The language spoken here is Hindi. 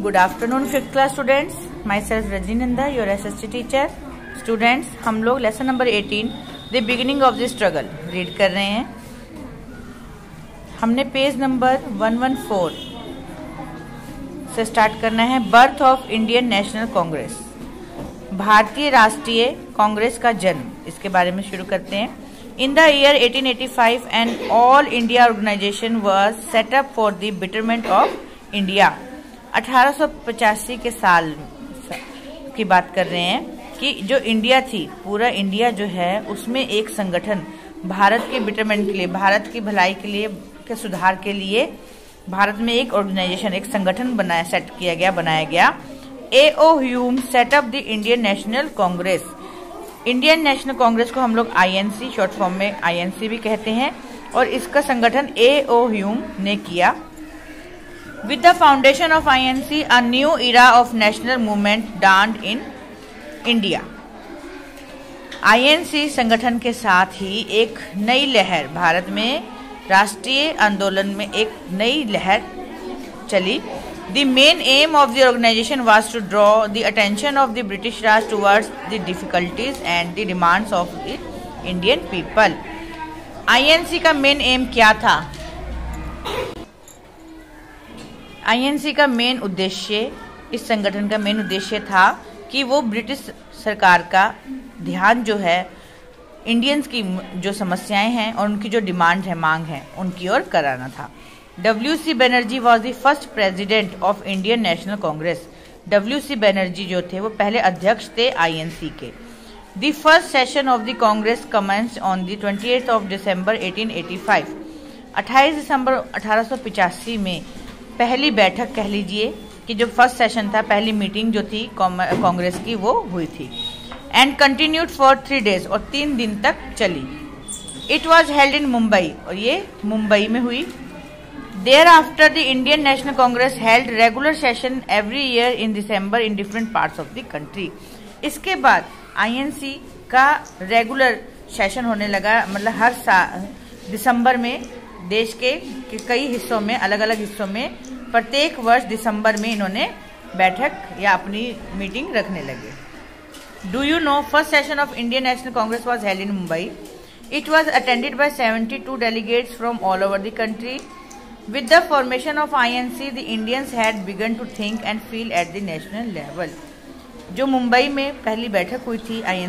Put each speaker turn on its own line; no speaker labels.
Good afternoon, 5th class students. Myself Rajinanda, your SST teacher. Students, हम लोग lesson number 18 the beginning of the struggle read कर रहे हैं. हमने पेज नंबर 114 से स्टार्ट करना है. Birth of Indian national Congress, भारतीय राष्ट्रीय कांग्रेस का जन्म, इसके बारे में शुरू करते हैं. In the year 1885, an all-India organization was set up for the betterment of India. 1885 के साल की बात कर रहे हैं कि जो इंडिया थी, पूरा इंडिया जो है, उसमें एक संगठन भारत के बेटरमेंट के लिए, भारत की भलाई के लिए, के सुधार के लिए भारत में एक ऑर्गेनाइजेशन, एक संगठन बनाया गया. A.O. Hume set up the Indian national Congress. Indian national Congress को हम लोग INC, शॉर्ट फॉर्म में INC भी कहते हैं, और इसका संगठन A.O. ह्यूम ने किया. With the foundation of INC, a new era of national movement dawned in India. INC संगठन के साथ ही एक नई लहर, भारत में राष्ट्रीय आंदोलन में एक नई लहर चली. The main aim of the organization was to draw the attention of the British Raj towards the difficulties and the demands of the Indian people. INC का मेन एम क्या था? INC का मेन उद्देश्य, इस संगठन का मेन उद्देश्य था कि वो ब्रिटिश सरकार का ध्यान जो है इंडियंस की जो समस्याएं हैं और उनकी जो डिमांड है, मांग है, उनकी ओर कराना था. W.C. Banerjee was the first president of Indian National Congress. W.C. Banerjee जो थे वो पहले अध्यक्ष थे INC के. The first session of the Congress commenced on the 28th of December 1885. 28 दिसंबर 1885 में पहली बैठक कह लीजिए कि जो फर्स्ट सेशन था, पहली मीटिंग जो थी कांग्रेस की, वो हुई थी. And continued for 3 days, और 3 दिन तक चली. It was held in Mumbai, और ये मुंबई में हुई. Thereafter, the Indian National Congress held regular session every year in December in different parts of the country. इसके बाद INC का रेगुलर सेशन होने लगा, मतलब हर साल दिसंबर में देश के कई हिस्सों में, अलग अलग हिस्सों में प्रत्येक वर्ष दिसंबर में इन्होंने बैठक या अपनी मीटिंग रखने लगे. Do you know first session of Indian National Congress was held in Mumbai. It was attended by 72 delegates from all over the country. With the formation of INC, the Indians had begun to think and feel at the national level. जो मुंबई में पहली बैठक हुई थी INC